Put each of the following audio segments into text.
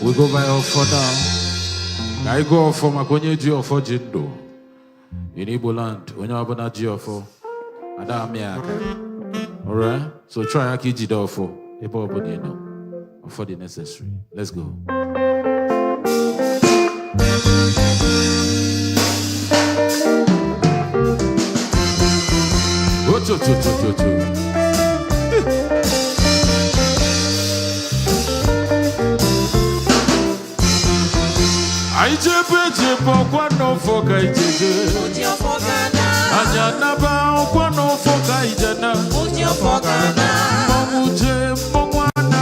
We go by offer now. I go offer Makonye G offer Jindo. In Igbo land, when you have an G offer, alright? So try Aki G offer. For the necessary. Let's go. I jepe kwa no foka ijege. Udio foka na. Anyana ba kwa no foka ijana. Udio foka na. Mamuje mwana na.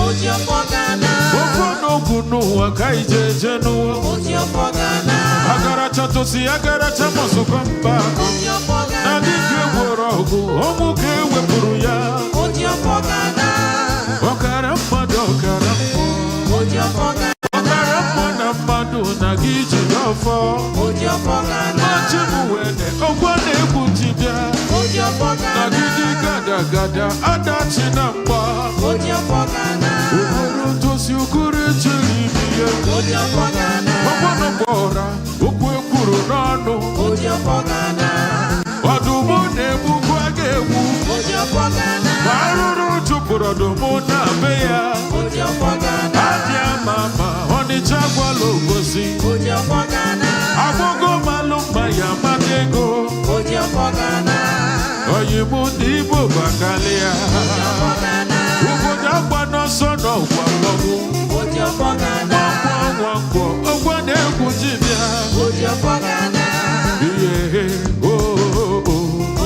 Udio foka na. Ofono kunu waka ijege no. Udio foka na. Agara chato si agara chamoso kamba. Udio foka na. Nadike worogu omuke wepuruya. Udio foka na. Okara mado okara mo. Udio foka na. Na giji dofo Ojo fogana Machimu wene Ogwane kutibia Ojo fogana Na giji gada gada Adachi namba Ojo fogana Ukuru tosi ukure chelibiye Ojo fogana Ogwane bora Ukwe kuru nano Ojo fogana Wadumone bukwagewu Ojo fogana Waruru chupura dumuna beya Ojo fogana Adia mama Chagwa logosi Ojo fogana Abogo malumba ya matego Ojo fogana Oyibo ndibo bakalia Ojo fogana Ugoja kwano sono kwa logo Ojo fogana Wakwa Ogwane kujibia Ojo fogana Yeah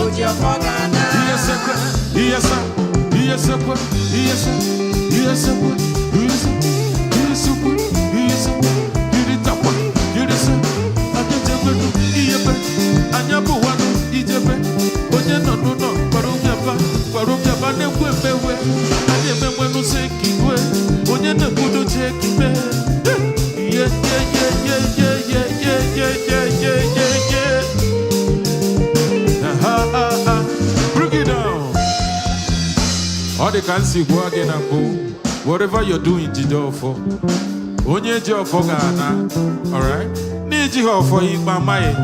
Ojo fogana Bring it down. All they can see go again and go. Whatever you're doing, Jidofo. Onye Jidofo Ghana. Alright? Need Jidofo in my mind.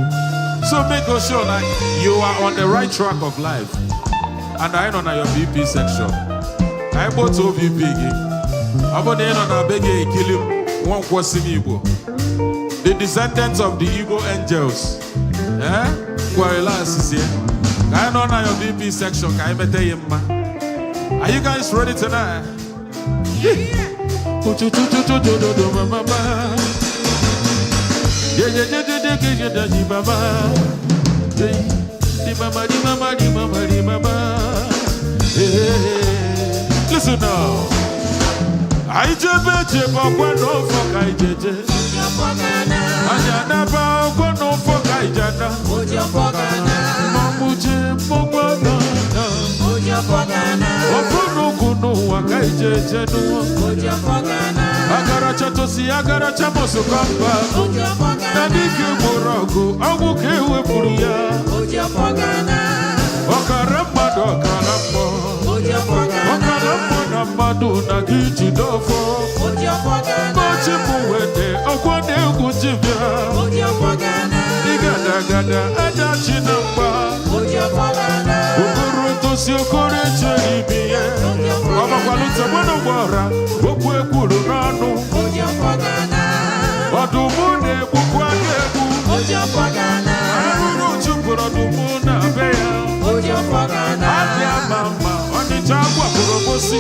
So make sure that you are on the right track of life. And I know your BP section. I bought to VP. I bought the end on a big kill him. One question Igbo. The descendants of the Igbo angels. Eh? I know your BP section. Are you guys ready tonight? Yeah. Listen now. I jepe kwa no foka ijeje. Ajana ba kwa no foka ijana. Mamuje mokwana. Ofono kuno waka ijeje no. Agara chato si agara chamoso kamba. Nadike morogo amuke wepuruya. Okaramba do karamba. Okaramba na madu na giji dofo. Machimu wende okwane kujibia. Igada gada adachi namba. Ukuru tosi okore chelibiye. Oba kwaluta bono bora. Okwe kuru nanu. Odumune bukwagebu. Aruru chukura dumuna beya. Adia mama onichagwa kurobosi.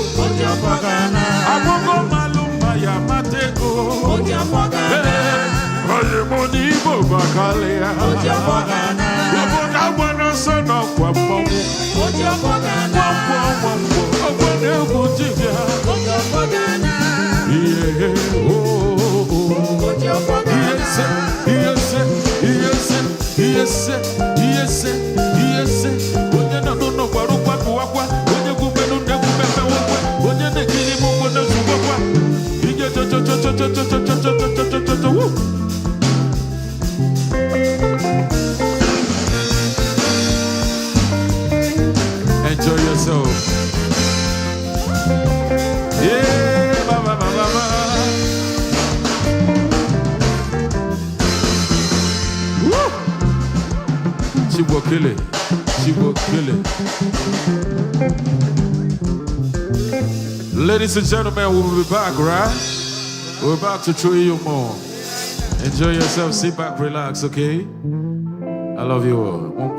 Agogo malumba ya matego. Oyemoni ibo bakalia. Obona wana sono kwa mbomu. Wambo obone kujivya. Yeah, oh. Yes. Onye na no kwaru kwa kwa. Onye kubenu ne kubebe wakwa. Onye ne kiri mungu ne subakwa. Ige cho. Enjoy yourself. Yeah, mama. Chibokele. Ladies and gentlemen, we'll be back, right? We're about to throw you more. Enjoy yourself, sit back, relax, okay? I love you all.